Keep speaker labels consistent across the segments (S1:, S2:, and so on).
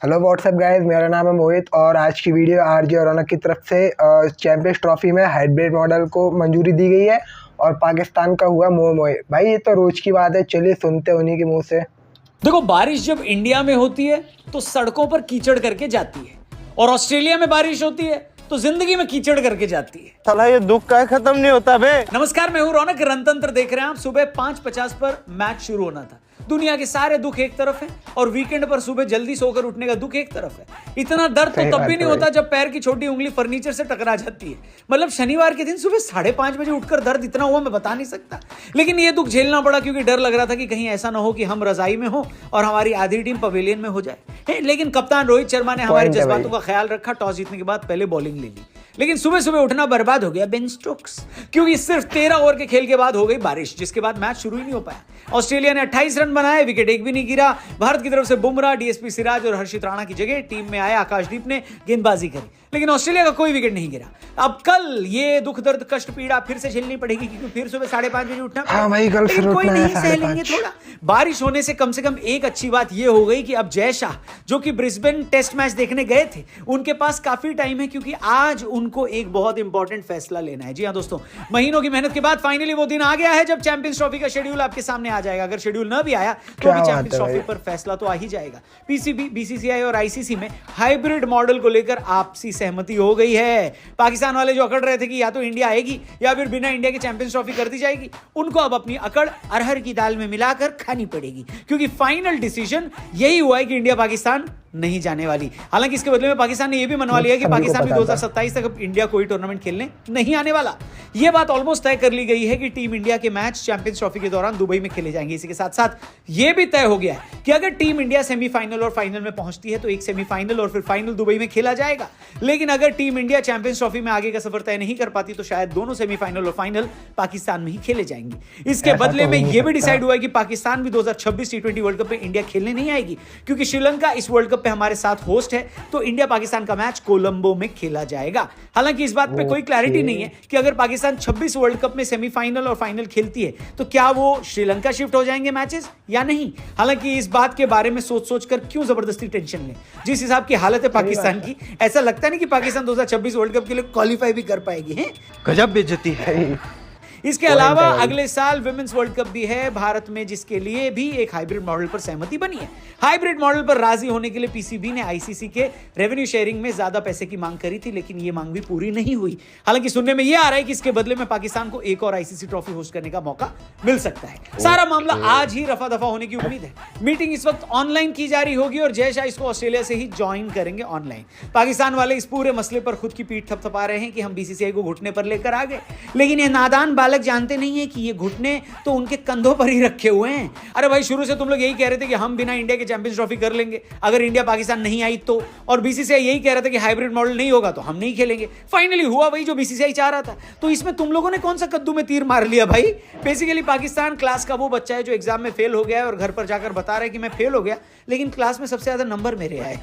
S1: Hello what's up guys, मेरा नाम है मोहित और आज की वीडियो आरजे और रौनक की तरफ से चैंपियंस ट्रॉफी में हाइब्रिड मॉडल को मंजूरी दी गई है और पाकिस्तान का हुआ मोह मोह। भाई ये तो रोज की बात है, चलिए सुनते उन्हीं के मुंह से।
S2: देखो, बारिश जब इंडिया में होती है तो सड़कों पर कीचड़ करके जाती है और ऑस्ट्रेलिया में बारिश होती है तो जिंदगी में कीचड़ करके जाती है।
S3: साला ये दुख का खत्म नहीं होता बे।
S2: नमस्कार, मैं हूं रौनक। रणतंत्र देख रहे हैं आप। सुबह 5:50 पर मैच शुरू होना था। दुनिया के सारे दुख एक तरफ है और वीकेंड पर सुबह जल्दी सोकर उठने का दुख एक तरफ है। इतना दर्द तो तब भी नहीं होता जब पैर की छोटी उंगली फर्नीचर से टकरा जाती है। मतलब शनिवार के दिन सुबह 5:30 बजे उठकर दर्द इतना हुआ मैं बता नहीं सकता। लेकिन ये दुख झेलना पड़ा क्योंकि डर लग रहा था कि कहीं ऐसा ना हो कि हम रजाई में हो और हमारी आधी टीम पवेलियन में हो जाए। लेकिन कप्तान रोहित शर्मा ने हमारे जज्बातों का ख्याल रखा। टॉस जीतने के बाद पहले बॉलिंग ले ली। लेकिन सुबह सुबह उठना बर्बाद हो गया बेन स्टोक्स, क्योंकि सिर्फ 13 ओवर के खेल के बाद हो गई बारिश, जिसके बाद मैच शुरू ही नहीं हो पाया। ऑस्ट्रेलिया ने 28 रन बनाए, विकेट एक भी नहीं गिरा। भारत की तरफ से बुमराह, डीएसपी सिराज और हर्षित राणा की जगह टीम में आए आकाशदीप ने गेंदबाजी करी, लेकिन ऑस्ट्रेलिया का कोई विकेट नहीं गिरा। अब कल ये दुख दर्द कष्ट पीड़ा फिर से झेलनी पड़ेगी क्योंकि फिर सुबह 5:30 बजे उठना पड़ेगा। लेकिन कोई नहीं, सह लेंगे थोड़ा। बारिश होने से कम एक अच्छी बात यह हो गई कि अब जय शाह, जो कि ब्रिस्बेन टेस्ट मैच देखने गए थे, उनके पास काफी टाइम है क्योंकि आज उनको एक बहुत इंपॉर्टेंट फैसला लेना है। जी हाँ दोस्तों, महीनों की मेहनत के बाद फाइनली वो दिन आ गया है जब चैंपियंस ट्रॉफी का शेड्यूल आपके सामने आ जाएगा। अगर शेड्यूल न भी आया तो भी चैंपियंस ट्रॉफी पर फैसला तो आ ही जाएगा। पीसीबी, बीसीसीआई और आईसीसी में हाइब्रिड मॉडल को लेकर आपसी सहमति हो गई है। पाकिस्तान वाले जो अकड़ रहे थे कि या तो इंडिया आएगी या फिर बिना इंडिया के चैंपियंस ट्रॉफी कर दी जाएगी, उनको अब अपनी अकड़ अरहर की दाल में मिलाकर खानी पड़ेगी, क्योंकि फाइनल डिसीजन यही हुआ है कि इंडिया पाकिस्तान नहीं जाने वाली। हालांकि इसके बदले में पाकिस्तान ने यह भी मनवा लिया कि पाकिस्तान भी 2027 तक अब इंडिया कोई टूर्नामेंट खेलने नहीं आने वाला। यह बात ऑलमोस्ट तय कर ली गई है कि टीम इंडिया के मैच चैंपियंस ट्रॉफी के दौरान दुबई में खेले जाएंगे। इसी के साथ साथ यह भी तय हो गया है कि अगर टीम इंडिया सेमीफाइनल और फाइनल में पहुंचती है तो एक सेमीफाइनल और फिर फाइनल दुबई में खेला जाएगा। लेकिन अगर टीम इंडिया चैंपियंस ट्रॉफी में आगे का सफर तय नहीं कर पाती तो शायद दोनों सेमीफाइनल और फाइनल पाकिस्तान में ही खेले जाएंगे। इसके बदले में यह भी डिसाइड हुआ है कि पाकिस्तान भी 2026 T20 वर्ल्ड कप में इंडिया खेलने नहीं आएगी, क्योंकि श्रीलंका इस वर्ल्ड कप पे हमारे साथ होस्ट है। तो इंडिया पाकिस्तान का मैच कोलंबो में खेला जाएगा। हालांकि इस बात पे कोई क्लैरिटी नहीं है कि अगर पाकिस्तान 26 वर्ल्ड कप में सेमीफाइनल और फाइनल खेलती है तो क्या वो श्रीलंका शिफ्ट हो जाएंगे मैचेस या नहीं। हालांकि इस बात के बारे में सोच कर क्यों जबरदस्ती टेंशन लें। जिस हिसाब की हालत है पाकिस्तान की, ऐसा लगता नहीं कि पाकिस्तान 2026 वर्ल्ड कप के लिए क्वालिफाई भी कर पाएगी। है
S3: गजब बेइज्जती है।
S2: इसके अलावा अगले साल विमेंस वर्ल्ड कप भी है भारत में, जिसके लिए भी एक हाइब्रिड मॉडल पर सहमति बनी है। हाइब्रिड मॉडल पर राजी होने के लिए पीसीबी ने आईसीसी के रेवेन्यू शेयरिंग में ज्यादा पैसे की मांग करी थी, लेकिन ये मांग भी पूरी नहीं हुई। हालांकि सुनने में यह आ रहा है कि इसके बदले में पाकिस्तान को एक और आईसीसी ट्रॉफी होस्ट करने का मौका मिल सकता है। सारा मामला आज ही रफा दफा होने की उम्मीद है। मीटिंग इस वक्त ऑनलाइन की जा रही होगी और जय शाह इसको ऑस्ट्रेलिया से ही ज्वाइन करेंगे ऑनलाइन। पाकिस्तान वाले इस पूरे मसले पर खुद की पीठ थपथपा रहे हैं कि हम बीसीसीआई को घुटने पर लेकर आ गए, लेकिन ये नादान बालक जानते नहीं है कि ये घुटने तो उनके कंधों पर ही रखे हुए हैं। अरे भाई, शुरू से तुम लोग यही कह रहे थे कि हम बिना इंडिया के चैंपियंस ट्रॉफी कर लेंगे अगर इंडिया पाकिस्तान नहीं आई तो, और बीसीसीआई यही कह रहा था कि हाइब्रिड मॉडल नहीं होगा तो हम नहीं खेलेंगे। फाइनली हुआ वही जो बीसीसीआई चाह रहा था। तो इसमें तुम लोगों ने कौन सा कद्दू में तीर मार लिया भाई। बेसिकली पाकिस्तान क्लास का वो बच्चा है जो एग्जाम में फेल हो गया है और घर पर जाकर बता रहा है कि मैं फेल हो गया, लेकिन क्लास में सबसे ज्यादा नंबर मेरे आए।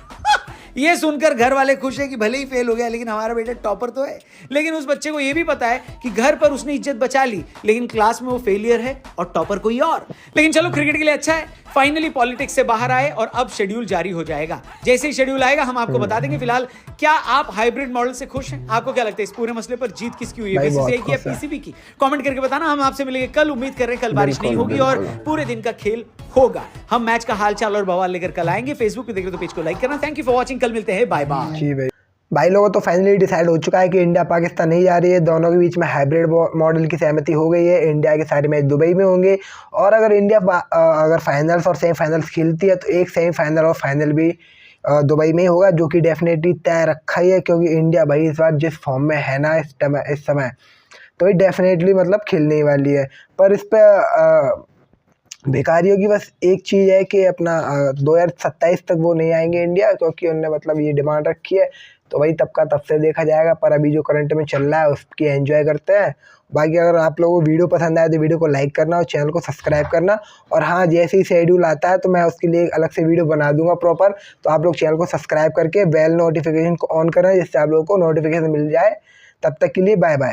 S2: ये सुनकर घर वाले खुश है कि भले ही फेल हो गया लेकिन हमारा बेटा टॉपर तो है। लेकिन उस बच्चे को यह भी पता है कि घर पर उसने इज्जत बचा ली, लेकिन क्लास में वो फेलियर है और टॉपर कोई और। लेकिन चलो, क्रिकेट के लिए अच्छा है, फाइनली पॉलिटिक्स से बाहर आए और अब शेड्यूल जारी हो जाएगा। जैसे ही शेड्यूल आएगा हम आपको बता देंगे। फिलहाल क्या आप हाइब्रिड मॉडल से खुश हैं? आपको क्या लगता है इस पूरे मसले पर जीत किसकी हुई है, बीसीसीआई की या पीसीबी की? कमेंट करके बताना। हम आपसे मिलेंगे कल। उम्मीद कर रहे हैं कल बारिश नहीं होगी और पूरे दिन का खेल होगा। हम मैच का हालचाल और बवाल लेकर कल आएंगे। फेसबुक पे देख रहे तो पेज को लाइक करना। Thank you for watching. कल मिलते हैं। Bye bye.
S1: जी भाई लोगों, तो फाइनली डिसाइड हो चुका है कि इंडिया पाकिस्तान नहीं जा रही है। दोनों के बीच में हाइब्रिड मॉडल की सहमति हो गई है। इंडिया के सारे मैच दुबई में होंगे और अगर इंडिया अगर फाइनल्स और सेमीफाइनल्स खेलती है तो एक सेमीफाइनल और फाइनल भी दुबई में ही होगा, जो कि डेफिनेटली तय रखा ही है, क्योंकि इंडिया भाई इस बार जिस फॉर्म में है ना इस समय तो ये डेफिनेटली मतलब खेलने ही वाली है। पर इस पर बेकारियों की बस एक चीज़ है कि अपना 2027 तक वो नहीं आएंगे इंडिया, क्योंकि उन्होंने मतलब ये डिमांड रखी है। तो वही तब का तब से देखा जाएगा, पर अभी जो करंट में चल रहा है उसकी एंजॉय करते हैं। बाकी अगर आप लोगों को वीडियो पसंद आए तो वीडियो को लाइक करना और चैनल को सब्सक्राइब करना। और हाँ, जैसे ही शेड्यूल आता है तो मैं उसके लिए एक अलग से वीडियो बना दूंगा प्रॉपर, तो आप लोग चैनल को सब्सक्राइब करके बेल नोटिफिकेशन को ऑन करना, जिससे आप लोगों को नोटिफिकेशन मिल जाए। तब तक के लिए बाय बाय।